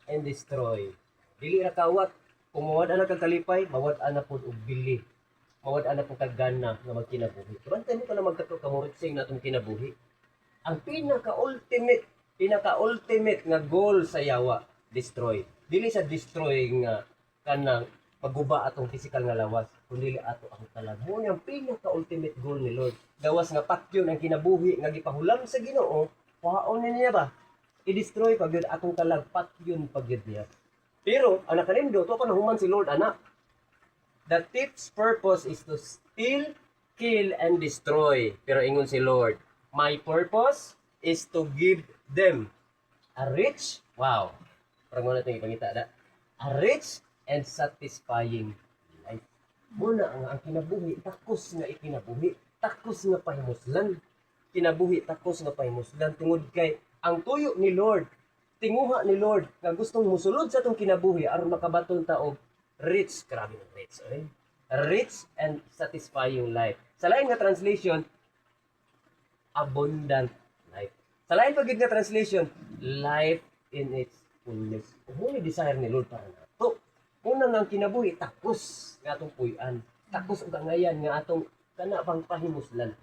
and destroy. Dili ra kawat kung mawad ana kag kalipay, mawad ana pud og bili. Mawad ana pud kag gana nga magkinabuhi. Bantay mo ka na magkato kamuriksing na atong kinabuhi. Ang pinaka-ultimate nga goal sa yawa, destroy. Dili sa destroy nga kanang pagguba atong physical nga lawas, kundi ato ang kalag. Mo ang pinaka-ultimate goal ni Lord. Gawas nga patyon ang kinabuhi nga gipahulam sa Ginoo, kuhaon niya ba? I-destroy pag yun atong kalag, patyon pag yun niya. Pero ang nakalindo, to pa nahuman si Lord ana. The thief's purpose is to steal, kill, and destroy. Pero ingon si Lord, my purpose is to give them a rich, wow, parang muna itong ipangita na, a rich and satisfying life. Muna ang kinabuhi, takos nga ikinabuhi, takos nga pahimuslan. Kinabuhi, takos nga pahimuslan. Tungod kay, ang tuyo ni Lord, tinguha ni Lord, nga gustong musulod sa itong kinabuhi, aron makabaton taog rich, grabe ng rich, okay? Rich and satisfying life. Sa lain nga translation, abundant life. Sa lain pagid nga translation, life in its fullness. Kung desire ni Lord para nato. Unang ang kinabuhi, takos nga atong puy-an. Takos og angayan nga atong kana bang pahimuslan.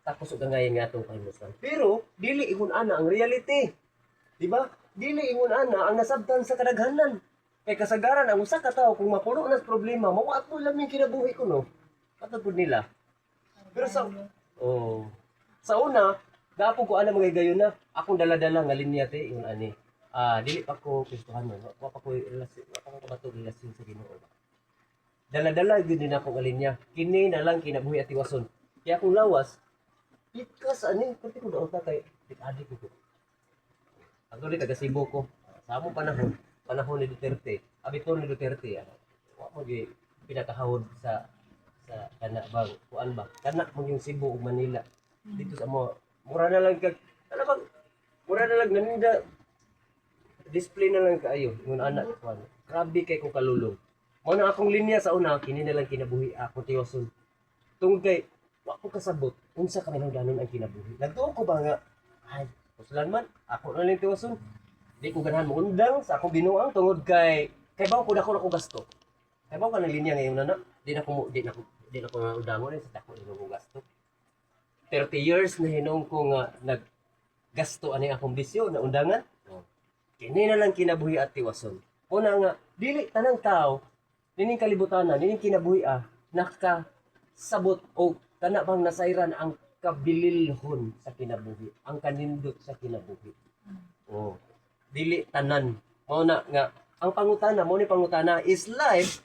Takos og angayan nga atong pahimuslan. Pero dili ingon ana ang reality. Di ba? Dili ingon ana ang nasabtan sa kadaghanan. Kay kasagaran ang usa ka tawo kung mapuno na sa problema, mawat mo lang yung kinabuhi ko no. Katapod nila. Pero sa una, gapo ko ana mga gayon na akong dala-dala nga linya te ingon ani. Dili pa ko pistuhan mo. Wa pa ko relasyon, wa pa ko kabato relasyon sa Ginoo. Dala-dala gyud din ako nga linya. Kini na lang kinabuhi at iwason. Kaya akong lawas, ikas ani, pati ko daw ta kay adik ko. Ang tuloy taga Cebu ko. Sa among panahon ni Duterte, abiton ni Duterte, wa mo gi pinakahawod sa kana bang kuan ba? Kana mo yung Cebu ug Manila. Dito sa mo, mura na lang kag ano bang mura na lang naninda display na lang kaayo ngun anak kuan. Grabe kay ko kalulong. Mao na akong linya sa una, kini na lang kinabuhi ako tiyoson. Tungod kay wa ko kasabot unsa ka minangdanon ang kinabuhi. Nagtuo ko ba nga ay kuslan man ako na lang tiyoson. Di ko ganahan mo undang sa akong binuang tungod kay bawo ko dako na ko gasto. Kay bawo ka ng linya ngayon na di na ko undangon sa dako ni ko gasto. 30 years na hinong ko nga naggasto ani akong bisyo na undangan. Kini na lang kinabuhi at tiwason. Una nga dili tanang tao nining kalibutan nining kinabuhi nakasabot o kana bang nasayran ang kabililhon sa kinabuhi, ang kanindot sa kinabuhi. Dili tanan. Mao na nga ang pangutana, mao ni pangutana, is life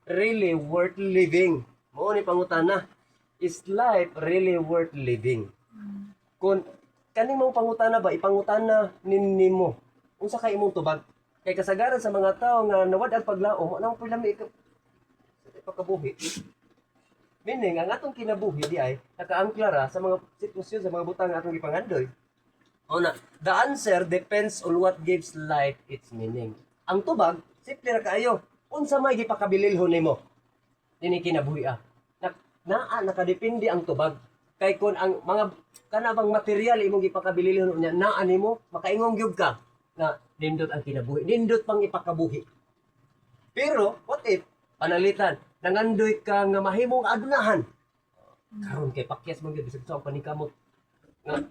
really worth living? Mao ni pangutana, is life really worth living? Kung kaning mong pangutana ba ipangutana nimo, unsa kay imong tubag? Kay kasagaran sa mga tao nga nawad ang paglaom, ano po lami pagkabuhi. Meaning ang atong kinabuhi di ay nakaangklara sa mga sitwasyon sa mga butang nga atong gipangandoy. The answer depends on what gives life its meaning. Ang tubag, simple ra kaayo. Unsa may gipakabililhon nimo? Dini kinabuhi nakadepende ang tubag. Kay kun ang mga kanabang material imong gipakabililhon niya, naa nimo, makaingong gyud ka na nindot ang kinabuhi. Nindot pang ipakabuhi. Pero what if panalitan nangandoy ka nga mahimong adunahan? Karon kay pakyas man gyud bisag sa panikamot nga